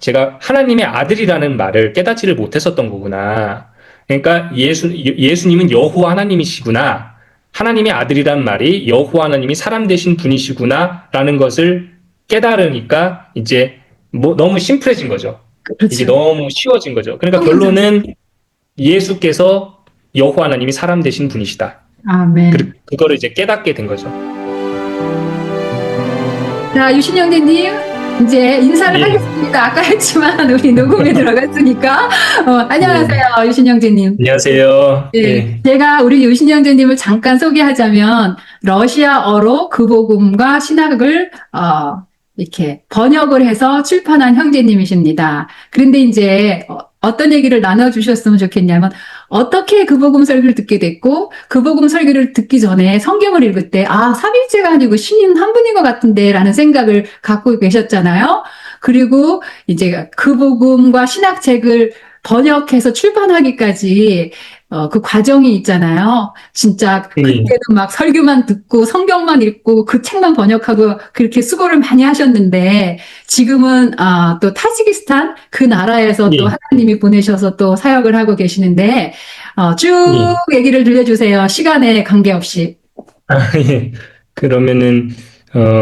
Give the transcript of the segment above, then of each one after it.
제가 하나님의 아들이라는 말을 깨닫지를 못했었던 거구나. 그러니까 예수님은 여호와 하나님이시구나. 하나님의 아들이란 말이 여호와 하나님이 사람 되신 분이시구나라는 것을 깨달으니까 이제 뭐 너무 심플해진 거죠. 이게 그렇죠. 너무 쉬워진 거죠. 그러니까 성경적. 결론은 예수께서 여호와 하나님이 사람 되신 분이시다. 아멘. 그거를 이제 깨닫게 된 거죠. 자, 유신 형제님, 이제 인사를 예, 하겠습니다. 아까 했지만 우리 녹음에 들어갔으니까. 안녕하세요, 예. 유신 형제님. 안녕하세요. 네, 예, 제가 우리 유신 형제님을 잠깐 소개하자면 러시아어로 그복음과 신학을 이렇게 번역을 해서 출판한 형제님이십니다. 그런데 이제 떤 얘기를 나눠주셨으면 좋겠냐면 어떻게 그복음 설교를 듣게 됐고 그복음 설교를 듣기 전에 성경을 읽을 때 삼위일체가 아니고 신인 한 분인 것 같은데 라는 생각을 갖고 계셨잖아요. 그리고 이제 그복음과 신학책을 번역해서 출판하기까지 그 과정이 있잖아요. 진짜 예, 그때는 막 설교만 듣고 성경만 읽고 그 책만 번역하고 그렇게 수고를 많이 하셨는데 지금은 또 타지키스탄 그 나라에서 또 예, 하나님이 보내셔서 또 사역을 하고 계시는데 쭉 예. 얘기를 들려주세요. 시간에 관계없이. 예. 그러면은,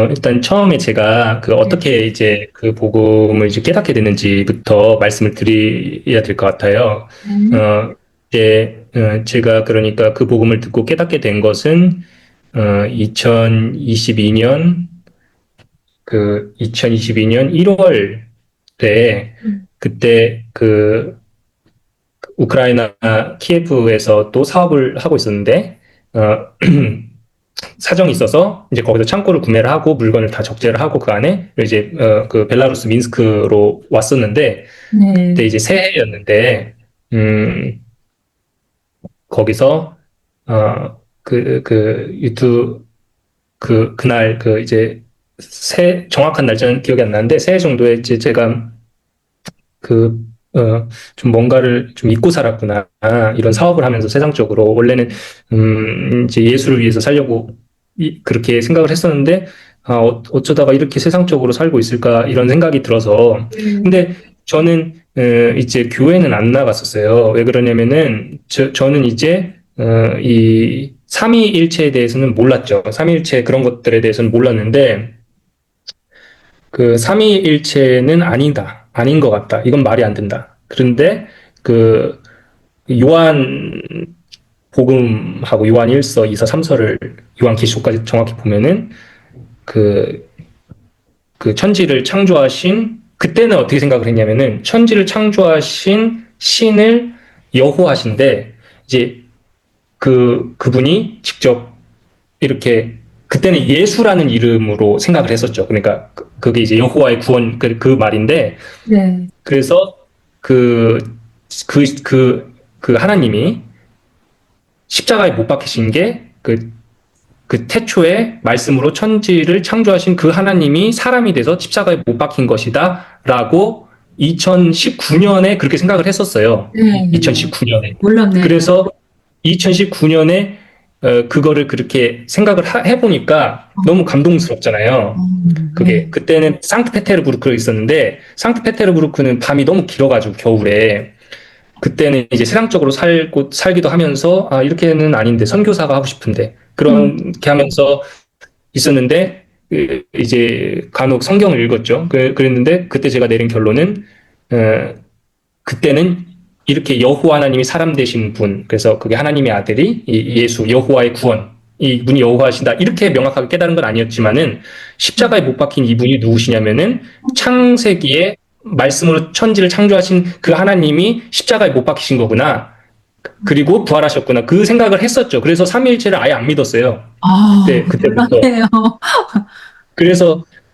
일단 처음에 제가 네. 어떻게 이제 그 복음을 이제 깨닫게 됐는지부터 말씀을 드려야 될 것 같아요. 네. 어, 제가 그러니까 그 복음을 듣고 깨닫게 된 것은, 2022년, 2022년 1월에 그때 우크라이나 키예프에서 또 사업을 하고 있었는데, 어, 사정이 있어서 이제 거기서 창고를 구매를 하고 물건을 다 적재를 하고 그 안에 이제 그 벨라루스 민스크로 왔었는데 그때 네. 이제 새해였는데 음 거기서 유튜브 그날 이제 새 정확한 날짜는 기억이 안 나는데 새해 정도에 이제 제가 그, 좀 뭔가를 좀 잊고 살았구나. 이런 사업을 하면서 세상적으로. 원래는, 이제 예수를 위해서 살려고 그렇게 생각을 했었는데, 어쩌다가 이렇게 세상적으로 살고 있을까, 이런 생각이 들어서. 근데 저는, 이제 교회는 안 나갔었어요. 왜 그러냐면은, 저는 이제, 이 삼위일체에 대해서는 몰랐죠. 삼위일체 그런 것들에 대해서는 몰랐는데, 그 삼위일체는 아니다. 아닌 것 같다. 이건 말이 안 된다. 그런데 그 요한 복음하고 요한 1서, 2서, 3서를 요한 계시록까지 정확히 보면은 그, 그 천지를 창조하신 그때는 어떻게 생각을 했냐면은 천지를 창조하신 신을 여호하신데 이제 그분이 직접 이렇게 그때는 예수라는 이름으로 생각을 했었죠. 그러니까 그게 이제 여호와의 구원 그 말인데 네. 그래서 그, 그 하나님이 십자가에 못 박히신 게 그 태초에 말씀으로 천지를 창조하신 그 하나님이 사람이 돼서 십자가에 못 박힌 것이다. 라고 2019년에 그렇게 생각을 했었어요. 네. 2019년에. 몰랐네요. 그래서 2019년에 그거를 그렇게 생각을 해보니까 너무 감동스럽잖아요. 그게 네. 그때는 상트페테르부르크에 있었는데 상트페테르부르크는 밤이 너무 길어가지고 겨울에 그때는 이제 세상적으로 살기도 하면서 이렇게는 아닌데 선교사가 하고 싶은데 그렇게 하면서 있었는데 이제 간혹 성경을 읽었죠. 그랬는데 그때 제가 내린 결론은 어, 그때는 이렇게 여호와 하나님이 사람 되신 분, 그래서 그게 하나님의 아들이 예수, 여호와의 구원, 이분이 여호와시다 이렇게 명확하게 깨달은 건 아니었지만은 십자가에 못 박힌 이분이 누구시냐면은 창세기에 말씀으로 천지를 창조하신 그 하나님이 십자가에 못 박히신 거구나. 그리고 부활하셨구나. 그 생각을 했었죠. 그래서 삼위일체를 아예 안 믿었어요. 그때부터. 몰랐네요.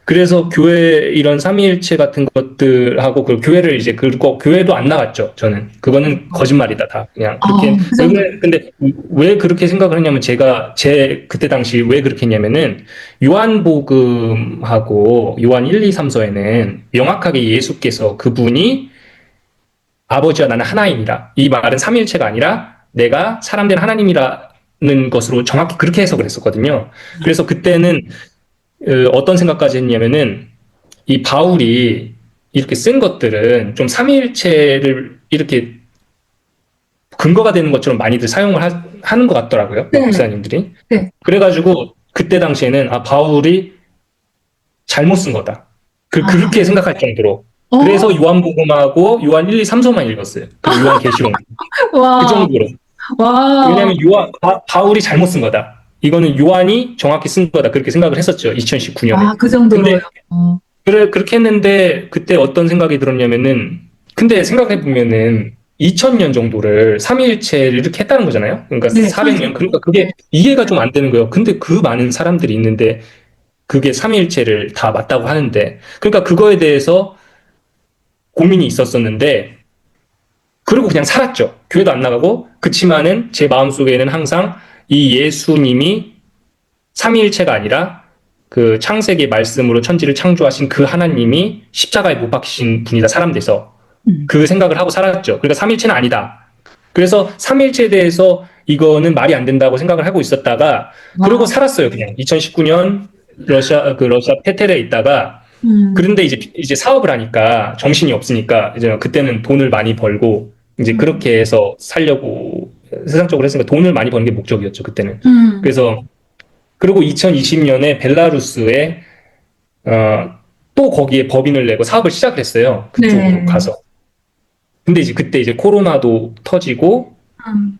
그래서 교회 이런 삼위일체 같은 것들하고 그 교회를 이제 그리고 교회도 안 나갔죠. 저는 그거는 거짓말이다 다 그냥 그렇게 그 정도. 근데 왜 그렇게 생각을 했냐면 제가 제 그때 당시 왜 그렇게 했냐면은 요한복음하고 요한 1, 2, 3서에는 명확하게 예수께서 그분이 아버지와 나는 하나이니라 이 말은 삼위일체가 아니라 내가 사람 된 하나님이라는 것으로 정확히 그렇게 해석을 했었거든요. 그래서 그때는 어떤 생각까지 했냐면은 이 바울이 이렇게 쓴 것들은 좀 삼위일체를 이렇게 근거가 되는 것처럼 많이들 사용을 하는 것 같더라고요. 네, 목사님들이. 네. 그래가지고 그때 당시에는 바울이 잘못 쓴 거다. 아, 그렇게 생각할 정도로. 어, 그래서 요한복음하고 요한 1, 2, 3서만 읽었어요. 그리고 요한계시록. 그 와, 정도로. 와, 왜냐하면 바울이 잘못 쓴 거다. 이거는 요한이 정확히 쓴 거다. 그렇게 생각을 했었죠. 2019년에. 아, 그 정도로요. 근데 그렇게 했는데 그때 어떤 생각이 들었냐면은 근데 생각해 보면은 2000년 정도를 삼위일체를 이렇게 했다는 거잖아요. 그러니까 네, 400년. 그러니까 네. 그게 이해가 좀 안 되는 거예요. 근데 그 많은 사람들이 있는데 그게 삼위일체를 다 맞다고 하는데 그러니까 그거에 대해서 고민이 있었었는데 그리고 그냥 살았죠. 교회도 안 나가고 그치만은 제 마음속에는 항상 이 예수님이 삼위일체가 아니라 그 창세기 말씀으로 천지를 창조하신 그 하나님이 십자가에 못 박히신 분이다. 사람 돼서 음. 그 생각을 하고 살았죠. 그러니까 삼위일체는 아니다. 그래서 삼위일체에 대해서 이거는 말이 안 된다고 생각을 하고 있었다가 그러고 와, 살았어요. 그냥 2019년 러시아 페텔에 있다가 음, 그런데 이제 사업을 하니까 정신이 없으니까 이제 그때는 돈을 많이 벌고 이제 음, 그렇게 해서 살려고 세상적으로 했으니까 돈을 많이 버는 게 목적이었죠. 그때는. 음, 그래서 그리고 2020년에 벨라루스에 또 거기에 법인을 내고 사업을 시작을 했어요. 그쪽으로 네, 가서. 근데 이제 그때 이제 코로나도 터지고 음,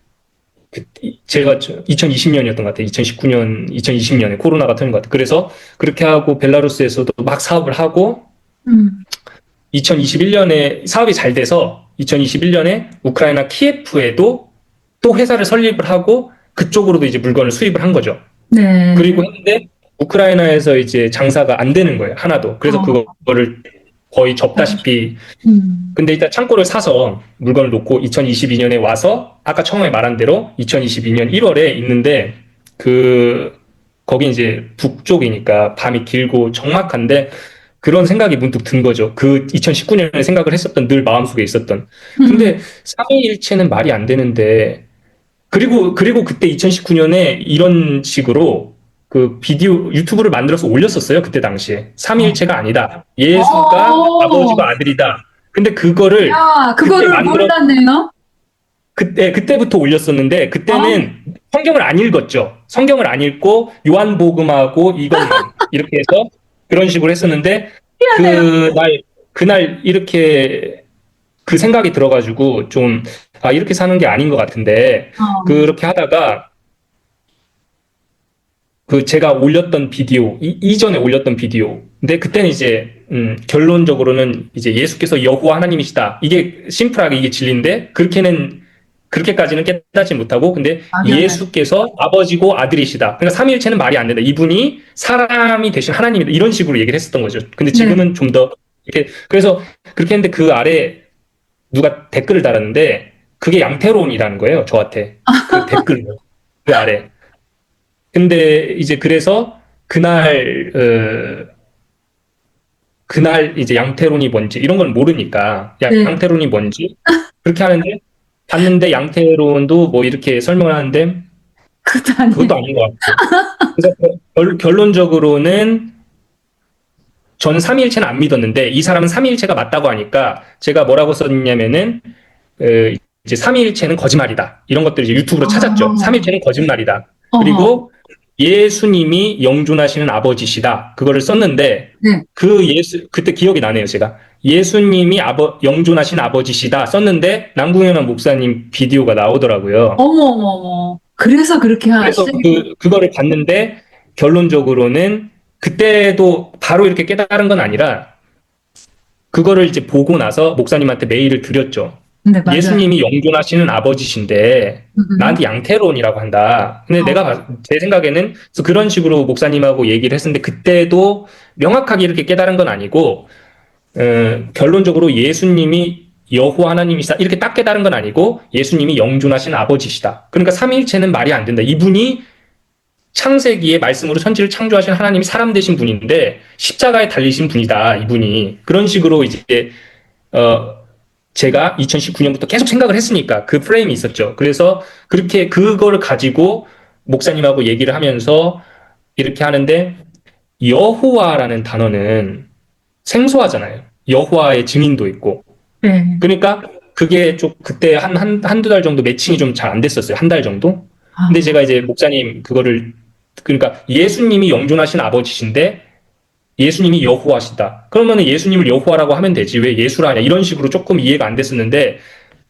제가 2020년이었던 것 같아요. 2019년, 2020년에 코로나가 터진 것 같아요. 그래서 그렇게 하고 벨라루스에서도 막 사업을 하고 음, 2021년에 사업이 잘 돼서 2021년에 우크라이나 키예프에도 또 회사를 설립을 하고 그쪽으로도 이제 물건을 수입을 한 거죠. 네, 그리고 했는데 우크라이나에서 이제 장사가 안 되는 거예요. 하나도. 그래서 어, 그거를 거의 접다시피 음, 근데 일단 창고를 사서 물건을 놓고 2022년에 와서 아까 처음에 말한 대로 2022년 1월에 있는데 그 거기 이제 북쪽이니까 밤이 길고 적막한데 그런 생각이 문득 든 거죠. 그 2019년에 생각을 했었던 늘 마음속에 있었던. 근데 음, 삼위일체는 말이 안 되는데 그리고 그때 2019년에 이런 식으로 그 비디오 유튜브를 만들어서 올렸었어요. 그때 당시에 삼위일체가 아니다. 예수가 어, 아버지가 아들이다. 근데 그거를 야, 그때 그거를 만들어 몰랐네요. 그때부터 올렸었는데 어, 그때는 성경을 안 읽었죠. 성경을 안 읽고 요한복음하고 이것만 이렇게 해서 그런 식으로 했었는데 미안해요. 그날 이렇게 그 생각이 들어가지고 좀 이렇게 사는 게 아닌 것 같은데 어, 그렇게 하다가 그 제가 올렸던 비디오 이전에 올렸던 비디오 근데 그때는 이제 결론적으로는 이제 예수께서 여호와 하나님이시다 이게 심플하게 이게 진리인데 그렇게까지는 깨닫지 못하고 근데 막연하게. 예수께서 아버지고 아들이시다 그러니까 삼위일체는 말이 안 된다 이분이 사람이 되신 하나님이다 이런 식으로 얘기를 했었던 거죠 근데 네. 지금은 좀 더 이렇게 그래서 그렇게 했는데 그 아래 누가 댓글을 달았는데 그게 양태론이라는 거예요 저한테 그 댓글로 그 아래 근데 이제 그래서 그날 그날 이제 양태론이 뭔지 이런 걸 모르니까 네. 양태론이 뭔지 그렇게 하는데 봤는데 양태론도 뭐 이렇게 설명을 하는데 그것도 아니에요. 그것도 아닌 것 같고 그래서 결론적으로는 저는 삼위일체는 안 믿었는데 이 사람은 삼위일체가 맞다고 하니까 제가 뭐라고 썼냐면은 어, 이제 삼위일체는 거짓말이다. 이런 것들을 이제 유튜브로 찾았죠. 어, 삼위일체는 거짓말이다. 어, 그리고 예수님이 영존하시는 아버지시다. 그거를 썼는데 네. 그때 기억이 나네요, 제가. 예수님이 영존하신 아버지시다 썼는데 남궁현한 목사님 비디오가 나오더라고요. 어머, 어머, 어머. 그래서 그렇게 그래서 시작이, 그거를 봤는데 결론적으로는 그때도 바로 이렇게 깨달은 건 아니라 그거를 이제 보고 나서 목사님한테 메일을 드렸죠. 네, 맞아요. 예수님이 영존하시는 아버지신데 음, 나한테 양태론이라고 한다. 근데 어, 제 생각에는 그래서 그런 식으로 목사님하고 얘기를 했었는데 그때도 명확하게 이렇게 깨달은 건 아니고 결론적으로 예수님이 여호와 하나님이시다 이렇게 딱 깨달은 건 아니고 예수님이 영존하신 아버지시다. 그러니까 삼위일체는 말이 안 된다. 이분이 창세기의 말씀으로 천지를 창조하신 하나님이 사람 되신 분인데 십자가에 달리신 분이다. 이분이 그런 식으로 이제 어, 제가 2019년부터 계속 생각을 했으니까 그 프레임이 있었죠. 그래서 그렇게 그거를 가지고 목사님하고 얘기를 하면서 이렇게 하는데 여호와라는 단어는 생소하잖아요. 여호와의 증인도 있고. 네. 그러니까 그게 좀 그때 한두 달 정도 매칭이 좀 잘 안 됐었어요. 한 달 정도. 근데 아, 제가 이제 목사님 그거를 그러니까 예수님이 영존하신 아버지신데 예수님이 여호와시다. 그러면은 예수님을 여호와라고 하면 되지. 왜 예수라 하냐. 이런 식으로 조금 이해가 안 됐었는데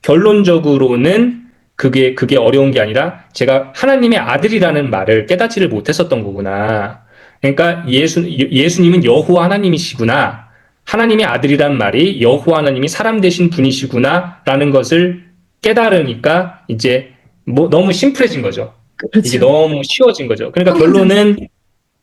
결론적으로는 그게 어려운 게 아니라 제가 하나님의 아들이라는 말을 깨닫지를 못했었던 거구나. 그러니까 예수님은 여호와 하나님이시구나. 하나님의 아들이란 말이 여호와 하나님이 사람 되신 분이시구나라는 것을 깨달으니까 이제 뭐 너무 심플해진 거죠. 이게 그렇죠. 너무 쉬워진 거죠. 그러니까 성경 결론은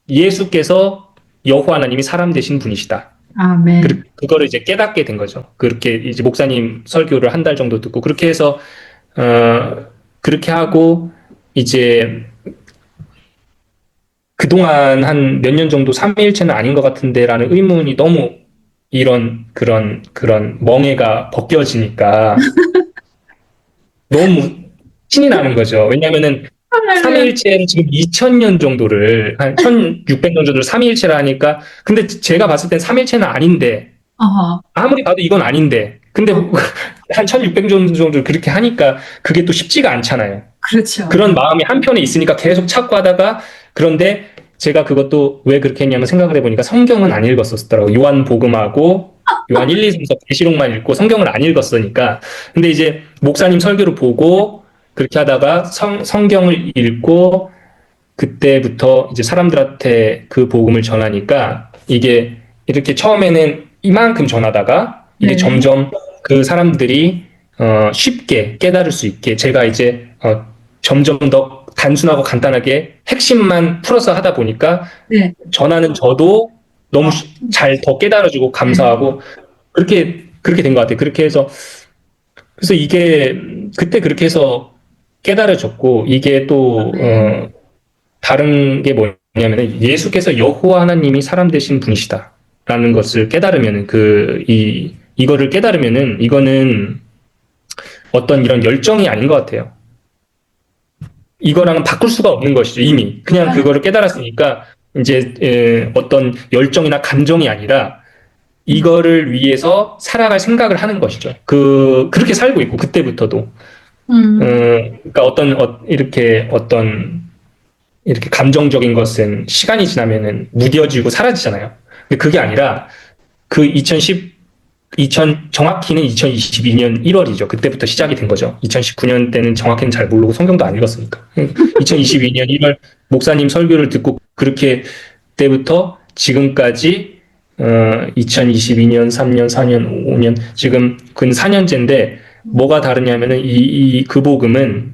예수께서 여호와 하나님이 사람 되신 분이시다. 아멘. 그거를 이제 깨닫게 된 거죠. 그렇게 이제 목사님 설교를 한 달 정도 듣고 그렇게 해서 그렇게 하고 이제 그동안 한 몇 년 정도 삼위일체는 아닌 것 같은데라는 의문이 너무 이런 그런 멍해가 벗겨지니까 너무 신이 나는 거죠. 왜냐면은 할렐루야. 삼위일체를 지금 2000년 정도를 한 1600년 정도를 삼위일체라 하니까 근데 제가 봤을 땐 삼위일체는 아닌데 어, 아무리 봐도 이건 아닌데. 근데 어, 한 1600 정도 그렇게 하니까 그게 또 쉽지가 않잖아요. 그렇죠. 그런 마음이 한편에 있으니까 계속 찾고 하다가 그런데 제가 그것도 왜 그렇게 했냐면 생각을 해보니까 성경은 안 읽었었더라고요. 요한복음하고 요한 1, 2, 3서 계시록만 읽고 성경을 안 읽었으니까. 근데 이제 목사님 설교를 보고 그렇게 하다가 성경을 읽고 그때부터 이제 사람들한테 그 복음을 전하니까 이게 이렇게 처음에는 이만큼 전하다가 이게 네. 점점 그 사람들이 쉽게 깨달을 수 있게 제가 이제 점점 더 단순하고 간단하게 핵심만 풀어서 하다 보니까 네. 전하는 저도 너무 어, 잘 더 깨달아주고 네. 감사하고 그렇게 된 것 같아요. 그렇게 해서 그래서 이게 그때 그렇게 해서 깨달아졌고 이게 또 아멘. 다른 게 뭐냐면 예수께서 여호와 하나님이 사람 되신 분이시다라는 것을 깨달으면 이거를 깨달으면은 이거는 어떤 이런 열정이 아닌 것 같아요. 이거랑은 바꿀 수가 없는 것이죠. 이미 그냥 그거를 깨달았으니까 이제 어떤 열정이나 감정이 아니라 이거를 위해서 살아갈 생각을 하는 것이죠. 그렇게 살고 있고 그때부터도 음, 그러니까 이렇게 감정적인 것은 시간이 지나면은 무뎌지고 사라지잖아요. 근데 그게 아니라 그 정확히는 2022년 1월이죠. 그때부터 시작이 된 거죠. 2019년 때는 정확히는 잘 모르고 성경도 안 읽었으니까. 2022년 1월 목사님 설교를 듣고 그렇게 때부터 지금까지 2022년, 3년, 4년, 5년 지금 근 4년째인데 뭐가 다르냐면은 그 복음은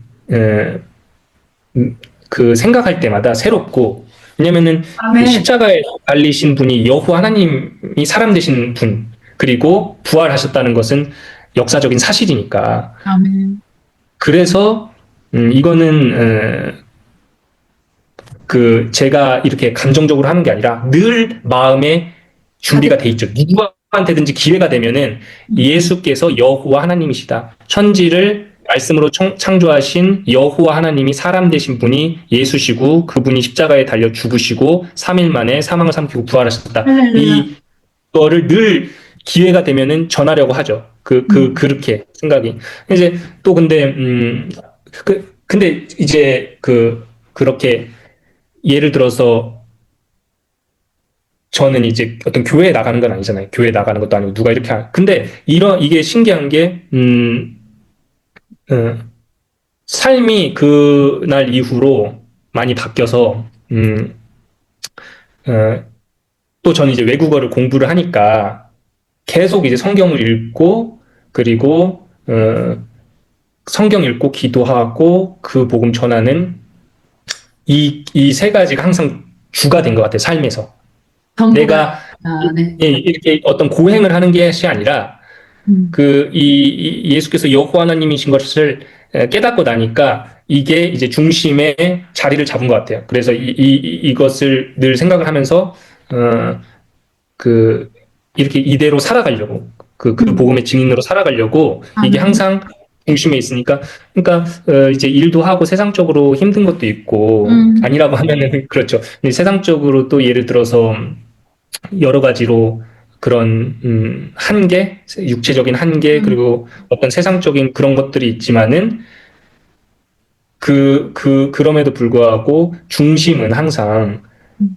그 생각할 때마다 새롭고 왜냐면은 그 아멘. 십자가에 달리신 분이 여호 하나님이 사람 되신 분 그리고 부활하셨다는 것은 역사적인 사실이니까 아멘. 그래서 이거는 그 제가 이렇게 감정적으로 하는 게 아니라 늘 마음에 준비가 돼 있죠. 누구한테든지 기회가 되면은 예수께서 여호와 하나님이시다. 천지를 말씀으로 창조하신 여호와 하나님이 사람 되신 분이 예수시고 그분이 십자가에 달려 죽으시고 3일 만에 사망을 삼키고 부활하셨다. 할렐루야. 이거를 늘 기회가 되면은 전하려고 하죠. 그렇게 생각이. 이제 또 근데 이제 그렇게 예를 들어서 저는 이제 어떤 교회에 나가는 건 아니잖아요. 교회에 나가는 것도 아니고 누가 이렇게 근데 이게 신기한 게 어, 삶이 그날 이후로 많이 바뀌어서 어, 또 저는 이제 외국어를 공부를 하니까 계속 이제 성경을 읽고 그리고 성경 읽고 기도하고 그 복음 전하는 이 세 가지가 항상 주가 된 것 같아요. 삶에서. 전부가, 내가 아, 네. 이렇게 어떤 고행을 하는 것이 아니라 음, 예수께서 여호와 하나님이신 것을 깨닫고 나니까 이게 이제 중심에 자리를 잡은 것 같아요. 그래서 이것을 늘 생각을 하면서 어, 그 이렇게 이대로 살아가려고 그 음, 복음의 증인으로 살아가려고 이게 아멘. 항상 중심에 있으니까 그러니까 이제 일도 하고 세상적으로 힘든 것도 있고 음, 아니라고 하면은 그렇죠. 세상적으로 또 예를 들어서 여러 가지로 그런 한계, 육체적인 한계, 음, 그리고 어떤 세상적인 그런 것들이 있지만은 그럼에도 불구하고 중심은 항상 음.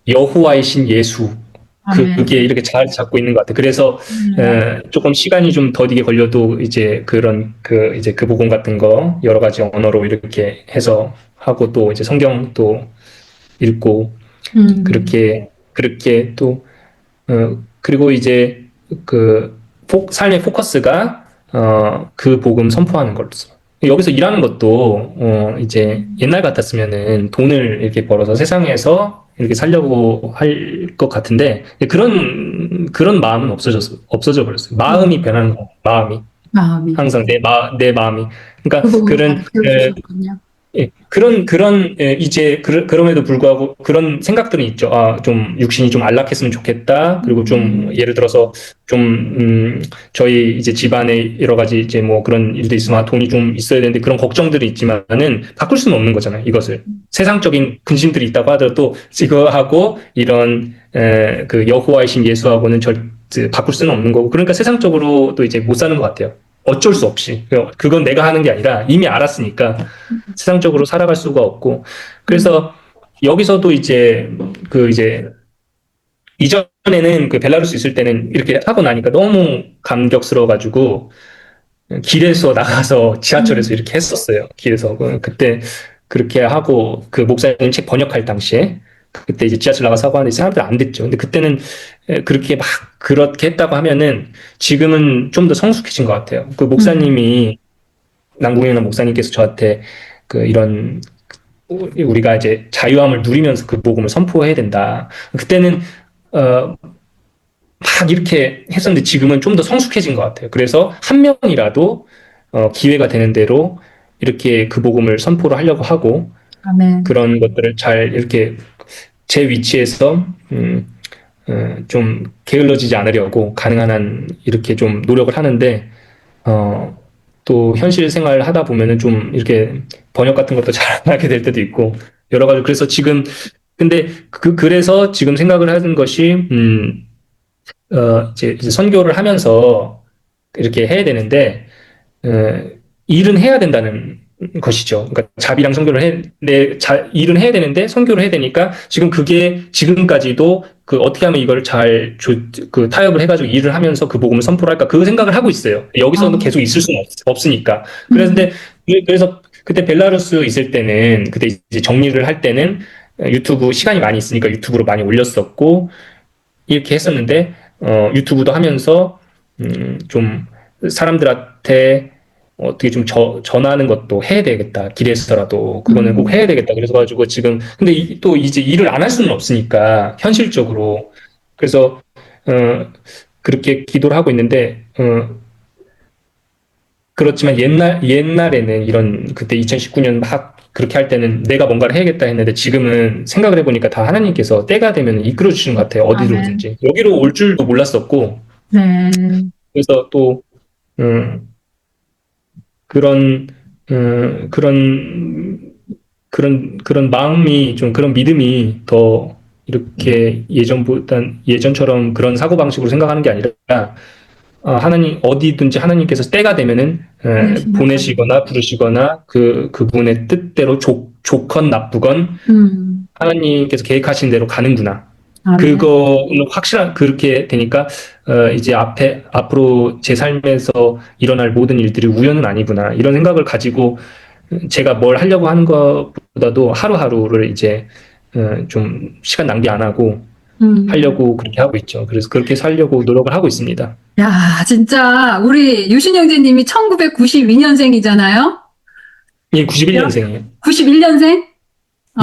여호와이신 예수. 그게 아멘. 이렇게 잘 잡고 있는 것 같아요. 그래서 네. 조금 시간이 좀 더디게 걸려도 이제 그런 이제 그 복음 같은 거 여러 가지 언어로 이렇게 해서 하고 또 이제 성경도 읽고 음, 그렇게 또 그리고 이제 그 삶의 포커스가 그 복음 선포하는 걸로서 여기서 일하는 것도 이제 옛날 같았으면은 돈을 이렇게 벌어서 세상에서 이렇게 살려고 할 것 같은데 그런 마음은 없어져 버렸어요. 마음이 음, 변하는 거, 마음이 마음이. 항상 내 마음이 그 그러니까 복음을 가르쳐 주셨군요. 예, 이제, 그럼에도 불구하고 그런 생각들은 있죠. 아, 좀, 육신이 좀 안락했으면 좋겠다. 그리고 좀, 음, 예를 들어서, 좀, 저희 이제 집안에 여러 가지 이제 뭐 그런 일도 있으면 아, 돈이 좀 있어야 되는데 그런 걱정들이 있지만은 바꿀 수는 없는 거잖아요. 이것을. 세상적인 근심들이 있다고 하더라도 이거하고 이런, 그 여호와이신 예수하고는 바꿀 수는 없는 거고. 그러니까 세상적으로 또 이제 못 사는 것 같아요. 어쩔 수 없이. 그건 내가 하는 게 아니라 이미 알았으니까. 세상적으로 살아갈 수가 없고 음, 그래서 여기서도 이제 이전에는 그 벨라루스 있을 때는 이렇게 하고 나니까 너무 감격스러워가지고 길에서 나가서 지하철에서 음, 이렇게 했었어요. 길에서 그때 그렇게 하고 그 목사님 책 번역할 당시에 그때 이제 지하철 나가서 하고 하는데 사람들 안 듣죠. 근데 그때는 그렇게 막 그렇게 했다고 하면은 지금은 좀 더 성숙해진 것 같아요. 그 음, 목사님이 남궁현 목사님께서 저한테 그 이런 우리가 이제 자유함을 누리면서 그 복음을 선포해야 된다. 그때는 막 이렇게 했었는데 지금은 좀 더 성숙해진 것 같아요. 그래서 한 명이라도 기회가 되는 대로 이렇게 그 복음을 선포를 하려고 하고 아멘. 그런 것들을 잘 이렇게 제 위치에서 좀 게을러지지 않으려고 가능한 한 이렇게 좀 노력을 하는데 어, 또 현실 생활 하다 보면은 좀 이렇게 번역 같은 것도 잘 안 하게 될 때도 있고 여러 가지 그래서 지금 근데 그래서 지금 생각을 하는 것이 이제 선교를 하면서 이렇게 해야 되는데 어, 일은 해야 된다는 것이죠. 그러니까 자비랑 선교를 일은 해야 되는데 선교를 해야 되니까 지금 그게 지금까지도 그 어떻게 하면 이걸 그 타협을 해가지고 일을 하면서 그 복음을 선포를 할까 그 생각을 하고 있어요. 여기서도 아, 계속 있을 수는 없으니까. 음, 그래서 그때 벨라루스 있을 때는 그때 이제 정리를 할 때는 유튜브 시간이 많이 있으니까 유튜브로 많이 올렸었고 이렇게 했었는데 유튜브도 하면서 좀 사람들한테 어떻게 좀 전하는 것도 해야 되겠다. 길에서라도 그거는 꼭 음, 해야 되겠다. 그래서 가지고 지금 근데 또 이제 일을 안 할 수는 없으니까 현실적으로 그래서 그렇게 기도를 하고 있는데 그렇지만 옛날에는 이런 그때 2019년 막 그렇게 할 때는 내가 뭔가를 해야겠다 했는데 지금은 생각을 해보니까 다 하나님께서 때가 되면 이끌어 주시는 것 같아요. 아멘. 어디로든지. 여기로 올 줄도 몰랐었고. 네. 그래서 또, 음, 그런, 음, 그런, 그런 마음이 좀 그런 믿음이 더 이렇게 예전처럼 그런 사고방식으로 생각하는 게 아니라 하나님 어디든지 하나님께서 때가 되면은 보내신다고. 보내시거나 부르시거나 그분의 뜻대로 좋건 나쁘건 음, 하나님께서 계획하신 대로 가는구나. 아멘. 그거는 확실한 그렇게 되니까 이제 앞으로 제 삶에서 일어날 모든 일들이 우연은 아니구나 이런 생각을 가지고 제가 뭘 하려고 하는 것보다도 하루하루를 이제 좀 시간 낭비 안 하고 음. 하려고 그렇게 하고 있죠. 그래서 그렇게 살려고 노력을 하고 있습니다. 야, 진짜, 우리 유신 형제님이 1992년생이잖아요? 예, 91년생이에요. 91년생?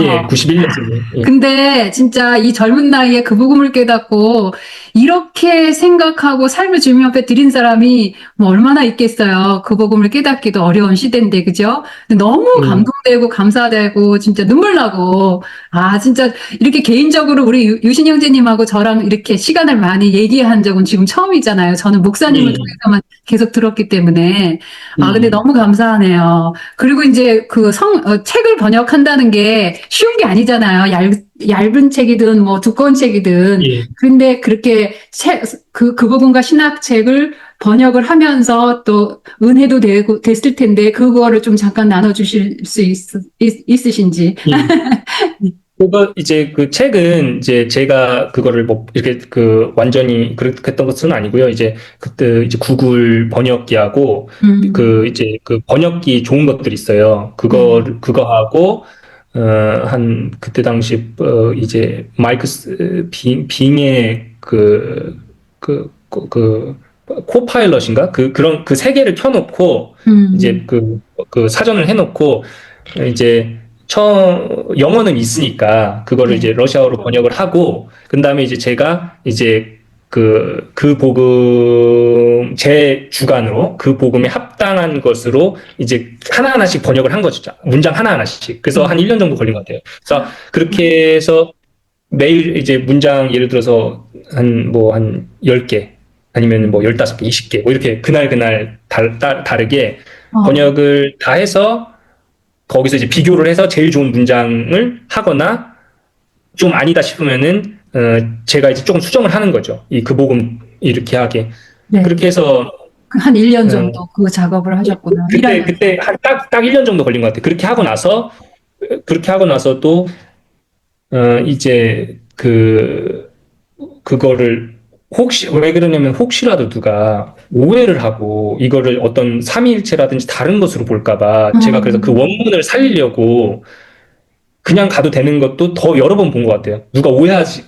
예, 91년생이에요. 예. 근데 진짜 이 젊은 나이에 그 복음을 깨닫고 이렇게 생각하고 삶을 주님 앞에 드린 사람이 뭐 얼마나 있겠어요. 그 복음을 깨닫기도 어려운 시대인데, 그죠? 근데 너무 음, 감동되고 감사되고 진짜 눈물 나고 아, 진짜 이렇게 개인적으로 우리 유신 형제님하고 저랑 이렇게 시간을 많이 얘기한 적은 지금 처음이잖아요. 저는 목사님을 예, 통해서만 계속 들었기 때문에. 근데 음, 너무 감사하네요. 그리고 이제 책을 번역한다는 게 쉬운 게 아니잖아요. 얇은 책이든 뭐 두꺼운 책이든. 예. 근데 그렇게 그 부분과 신학책을 번역을 하면서 또 은혜도 됐을 텐데 그거를 좀 잠깐 나눠주실 수 있으신지. 예. 그거 이제 그 책은 이제 제가 그거를 뭐 이렇게 그 완전히 그렇게 했던 것은 아니고요. 이제 그때 이제 구글 번역기하고 그 이제 그 번역기 좋은 것들이 있어요. 네. 그거 하고 한 그때 당시 이제 빙의 그 코파일럿인가 그런 그 세 개를 켜놓고 이제 음, 그 사전을 해놓고 이제 영어는 있으니까 그거를 네. 이제 러시아어로 번역을 하고 그 다음에 이제 제가 이제 그 복음 제 주관으로 그 복음에 합당한 것으로 이제 하나하나씩 번역을 한 거죠. 문장 하나하나씩. 그래서 한 음, 1년 정도 걸린 것 같아요. 그래서 그렇게 해서 매일 이제 문장 예를 들어서 한 10개 아니면 뭐 15개, 20개 뭐 이렇게 그날 다르게 어, 번역을 다 해서 거기서 이제 비교를 해서 제일 좋은 문장을 하거나 좀 아니다 싶으면은 제가 이제 조금 수정을 하는 거죠. 이 그복음 이렇게 하게 네. 그렇게 해서 한 1년 어, 정도 그 작업을 하셨구나. 그때 일하면서. 한 딱 1년 정도 걸린 것 같아요. 그렇게 하고 나서 또 이제 그거를 혹시 왜 그러냐면 혹시라도 누가 오해를 하고 이거를 어떤 삼위일체라든지 다른 것으로 볼까봐 제가 그래서 그 음, 원문을 살리려고 그냥 가도 되는 것도 더 여러 번 본 것 같아요. 누가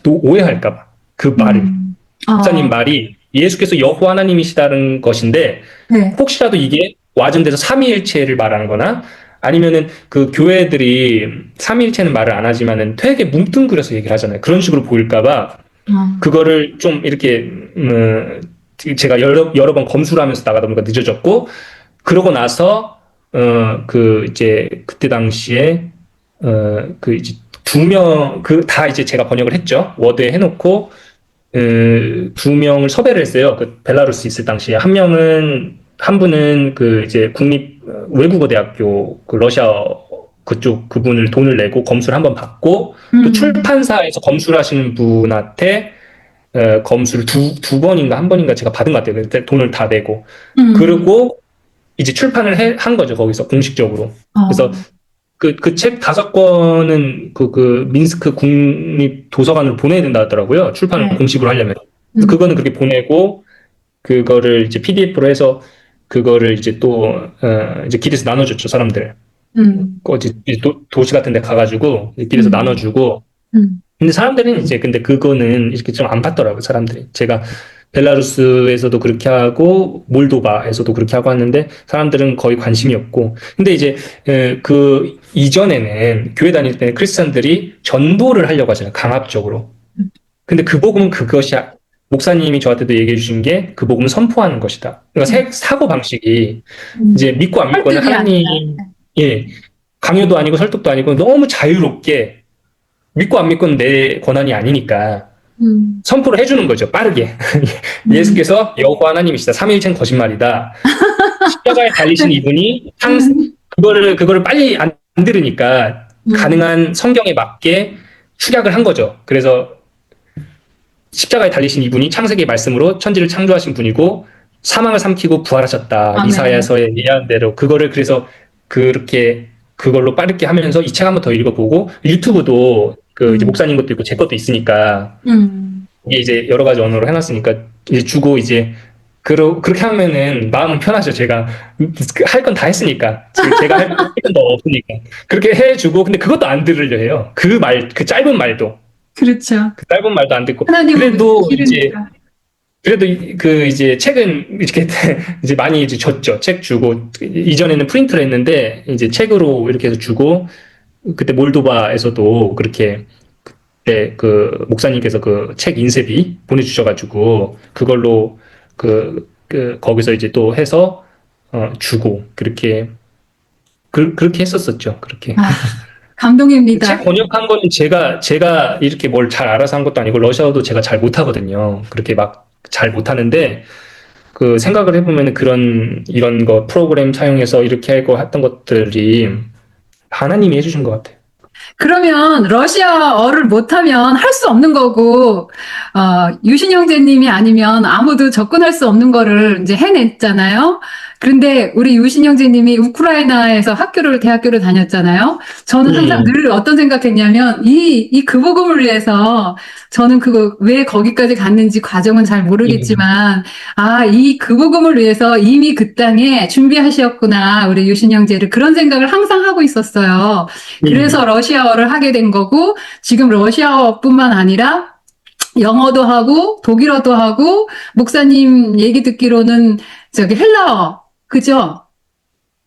또 오해할까봐. 그 말을. 음, 목사님 말이 예수께서 여호와 하나님이시다는 것인데, 네. 혹시라도 이게 와전돼서 삼위일체를 말하는 거나, 아니면은 그 교회들이 삼위일체는 말을 안 하지만은 되게 뭉뚱그려서 얘기를 하잖아요. 그런 식으로 보일까봐, 음, 그거를 좀 이렇게, 제가 여러 번 검수를 하면서 나가다 보니까 늦어졌고, 그러고 나서 이제 그때 당시에 이제 2명 다 이제 제가 번역을 했죠. 워드에 해놓고 2명을 섭외를 했어요. 그 벨라루스 있을 당시에 한 분은 그 이제 국립 외국어 대학교 그 러시아 그쪽 그분을 돈을 내고 검수를 한번 받고 또 음, 출판사에서 검수를 하시는 분한테 검수를 두 번인가 한 번인가 제가 받은 것 같아요. 그때 돈을 다 내고 음, 그리고 이제 출판을 한 거죠, 거기서, 공식적으로. 그래서 어, 그 책 5권은 민스크 국립 도서관으로 보내야 된다 하더라고요. 출판을 네. 공식으로 하려면. 그래서 음, 그거는 그렇게 보내고, 그거를 이제 PDF로 해서, 그거를 이제 이제 길에서 나눠줬죠, 사람들. 음, 어디, 도시 같은 데 가가지고, 길에서 음, 나눠주고, 음, 근데 사람들은 이제 근데 그거는 이렇게 좀 안 받더라고요, 사람들이. 제가 벨라루스에서도 그렇게 하고 몰도바에서도 그렇게 하고 하는데 사람들은 거의 관심이 없고. 근데 이제 그 이전에는 교회 다닐 때 크리스천들이 전도를 하려고 하잖아요, 강압적으로. 근데 그 복음은 목사님이 저한테도 얘기해 주신 게 그 복음은 선포하는 것이다. 그러니까 사고 방식이 이제 믿고 안 믿고는 설득이 아니라. 하나님 예 강요도 아니고 설득도 아니고 너무 자유롭게 믿고 안 믿고는 내 권한이 아니니까 음, 선포를 해주는 거죠. 빠르게. 음, 예수께서 여호와 하나님이시다. 삼위일체는 거짓말이다. 십자가에 달리신 이분이 그거를 빨리 안 들으니까 음, 가능한 성경에 맞게 축약을 한 거죠. 그래서 십자가에 달리신 이분이 창세기의 말씀으로 천지를 창조하신 분이고 사망을 삼키고 부활하셨다. 아멘. 이사야서에 예언한 대로 그거를 그래서 그렇게 그걸로 빠르게 하면서 이 책 한번 더 읽어보고 유튜브도 이제 음, 목사님 것도 있고 제 것도 있으니까 음, 이게 이제 여러 가지 언어로 해놨으니까 이제 주고 이제 그렇게 하면은 마음은 편하죠. 제가 할 건 다 했으니까 제가 할 건 더 없으니까 그렇게 해주고 근데 그것도 안 들으려 해요. 그 짧은 말도 그렇죠. 그 짧은 말도 안 듣고 하나님을 믿기 그래도 이제 싫으니까. 그래도 이제 책은 이렇게 이제 많이 이제 줬죠. 책 주고 이전에는 프린트를 했는데 이제 책으로 이렇게 해서 주고 그때 몰도바에서도 그렇게 때 목사님께서 그 책 인쇄비 보내주셔가지고 그걸로 거기서 이제 또 해서 주고 그렇게 했었었죠. 그렇게. 아, 감동입니다. 책 번역한 거는 제가 이렇게 뭘 잘 알아서 한 것도 아니고 러시아어도 제가 잘 못하거든요. 그렇게 막 잘 못하는데 그 생각을 해보면 이런 거 프로그램 사용해서 이렇게 하고 했던 것들이 하나님이 해주신 것 같아요. 그러면 러시아어를 못하면 할 수 없는 거고, 유신 형제님이 아니면 아무도 접근할 수 없는 거를 이제 해냈잖아요. 그런데 우리 유신 형제님이 우크라이나에서 대학교를 다녔잖아요. 저는 항상 음, 늘 어떤 생각했냐면, 이 그복음을 위해서 저는 왜 거기까지 갔는지 과정은 잘 음, 모르겠지만, 이 그복음을 위해서 이미 그 땅에 준비하셨구나, 우리 유신 형제를. 그런 생각을 항상 하고 있었어요. 그래서 음, 러시아어를 하게 된 거고, 지금 러시아어뿐만 아니라 영어도 하고, 독일어도 하고, 목사님 얘기 듣기로는 헬라어, 그죠?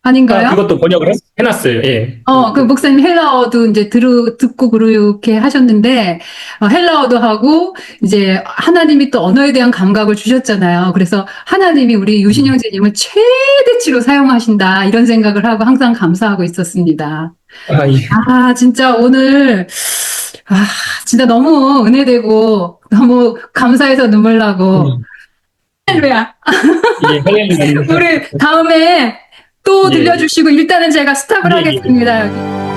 아닌가요? 그것도 번역을 해놨어요. 예. 그 목사님 헬라어도 이제 듣고 그렇게 하셨는데, 헬라어도 하고, 이제 하나님이 또 언어에 대한 감각을 주셨잖아요. 그래서 하나님이 우리 유신 음. 형제님을 최대치로 사용하신다, 이런 생각을 하고 항상 감사하고 있었습니다. 예. 진짜 오늘, 아, 진짜 너무 은혜되고, 너무 감사해서 눈물 나고, 음, 할렐루야. 예, 할렐루야. 우리 다음에 또 예, 들려주시고, 일단은 제가 스탑을 예, 예. 하겠습니다, 여기.